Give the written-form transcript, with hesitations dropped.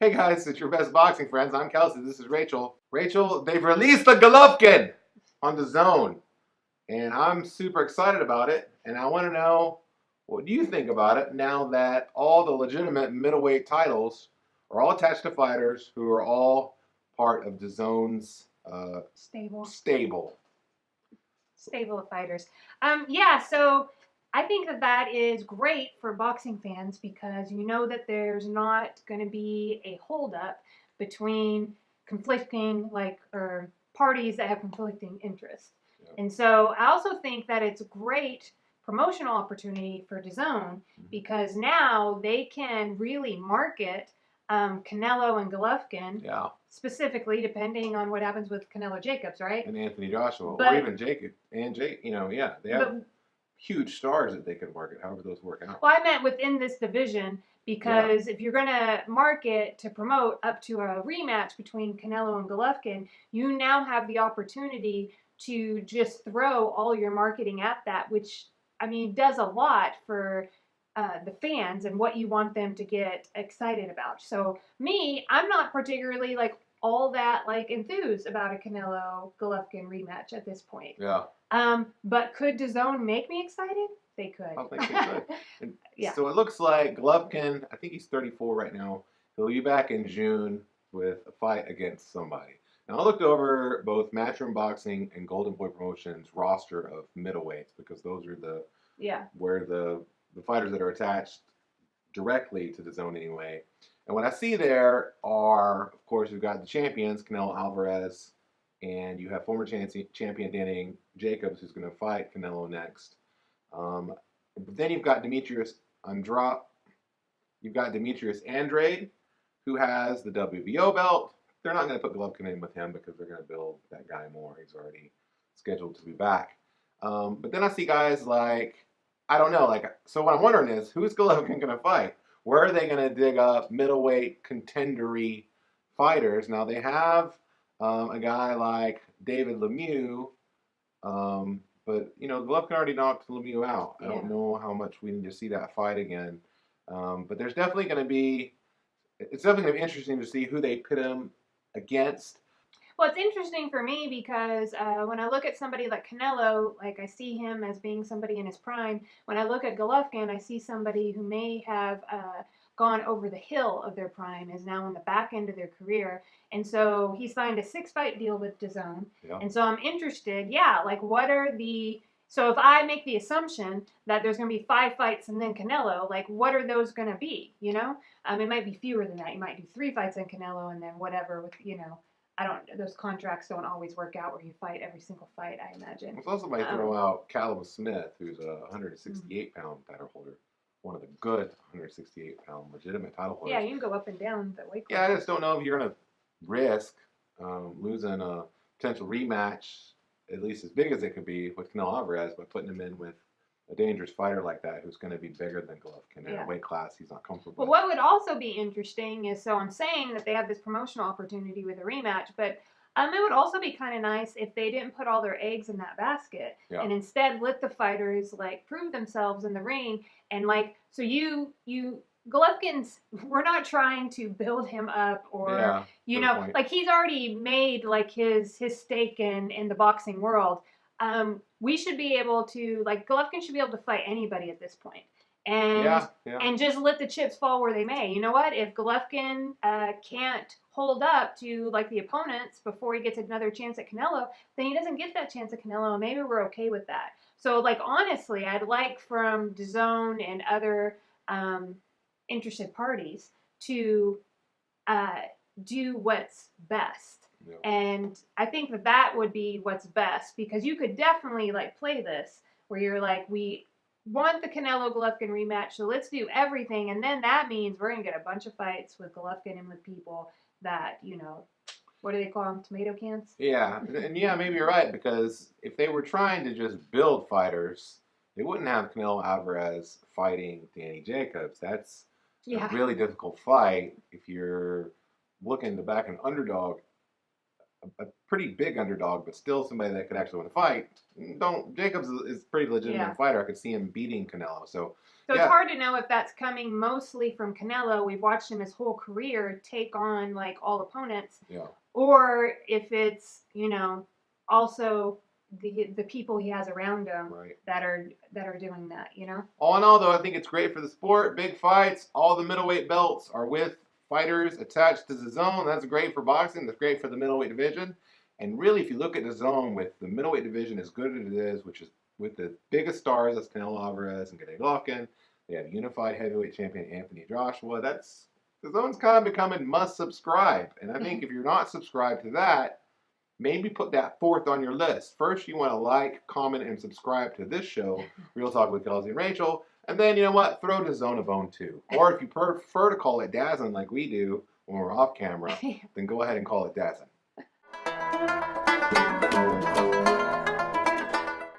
Hey guys, it's your best boxing friends. I'm Kelsey. This is Rachel. Rachel, they've released the Golovkin on DAZN, and I'm super excited about it. And I want to know, what do you think about it now that all the legitimate middleweight titles are all attached to fighters who are all part of DAZN's stable of fighters. Yeah, so I think that is great for boxing fans because you know that there's not going to be a holdup between conflicting or parties that have conflicting interests. Yeah. And so I also think that it's a great promotional opportunity for DAZN because now they can really market Canelo and Golovkin. Yeah. Specifically, depending on what happens with Canelo Jacobs, right? And Anthony Joshua, but, or even Jacob and Jake. Yeah, they have huge stars that they could market. However, those work out. Well, I meant within this division because if you're going to market to promote up to a rematch between Canelo and Golovkin, you now have the opportunity to just throw all your marketing at that, which I mean does a lot for the fans and what you want them to get excited about. So me, I'm not particularly all that enthused about a Canelo Golovkin rematch at this point. Yeah. But could DAZN make me excited? They could. I think they could. And yeah. So it looks like Golovkin, I think he's 34 right now. He'll be back in June with a fight against somebody. Now I looked over both Matchroom Boxing and Golden Boy Promotions roster of middleweights because those are where the fighters that are attached directly to DAZN anyway. And what I see there are, of course, you've got the champions, Canelo Alvarez, and you have former champion Gennady Jacobs, who's going to fight Canelo next. But then you've got Demetrius Andrade. You've got Demetrius Andrade, who has the WBO belt. They're not going to put Golovkin in with him because they're going to build that guy more. He's already scheduled to be back. But then I see guys I don't know, so what I'm wondering is, who's Golovkin going to fight? Where are they going to dig up middleweight contendery fighters? Now they have a guy like David Lemieux, but Golovkin already knocked Lemieux out. I don't know how much we need to see that fight again. But there's definitely going to be, it's definitely going to be interesting to see who they pit him against. Well, it's interesting for me because when I look at somebody like Canelo, I see him as being somebody in his prime. When I look at Golovkin, I see somebody who may have gone over the hill of their prime, is now in the back end of their career. And so he signed a 6-fight deal with DAZN. Yeah. And so I'm interested, what are so if I make the assumption that there's going to be 5 fights and then Canelo, what are those going to be, It might be fewer than that. You might do 3 fights and Canelo and then whatever with, those contracts don't always work out where you fight every single fight, I imagine. It's also might throw out Callum Smith, who's a 168-pound title holder. One of the good 168-pound legitimate title holders. Yeah, you can go up and down the weight class. Yeah, I just don't know if you're going to risk losing a potential rematch, at least as big as it could be, with Canelo Alvarez by putting him in with a dangerous fighter like that who's going to be bigger than Golovkin in a weight class he's not comfortable with. Well, what would also be interesting is, so I'm saying that they have this promotional opportunity with a rematch, but it would also be kind of nice if they didn't put all their eggs in that basket and instead let the fighters prove themselves in the ring and so Golovkin's, we're not trying to build him up or he's already made his stake in the boxing world. We should be able to Golovkin should be able to fight anybody at this point. And just let the chips fall where they may. You know what? If Golovkin can't hold up to the opponents before he gets another chance at Canelo, then he doesn't get that chance at Canelo, and maybe we're okay with that. So honestly, I'd like from DAZN and other interested parties to do what's best. Yeah. And I think that would be what's best because you could definitely play this where you're we want the Canelo Golovkin rematch, so let's do everything, and then that means we're gonna get a bunch of fights with Golovkin and with people that what do they call them, tomato cans? Yeah, and maybe you're right because if they were trying to just build fighters, they wouldn't have Canelo Alvarez fighting Gennady Jacobs. That's a really difficult fight if you're looking to back an underdog a pretty big underdog, but still somebody that could actually win a fight. Jacobs is a pretty legitimate fighter. I could see him beating Canelo. So it's hard to know if that's coming mostly from Canelo. We've watched him his whole career take on like all opponents. Yeah. Or if it's, also the people he has around him that are doing that, All in all, though, I think it's great for the sport. Big fights. All the middleweight belts are with fighters attached to DAZN. That's great for boxing. That's great for the middleweight division. And really, if you look at DAZN with the middleweight division as good as it is, which is with the biggest stars, that's Canelo Alvarez and Gennady Golovkin. They have unified heavyweight champion Anthony Joshua. DAZN's kind of becoming must subscribe. And I think if you're not subscribed to that, maybe put that fourth on your list. First, you want to like, comment, and subscribe to this show, Real Talk with Kelsey and Rachel. And then, you know what? Throw DAZN a bone too. Or if you prefer to call it DAZN like we do when we're off camera, then go ahead and call it DAZN.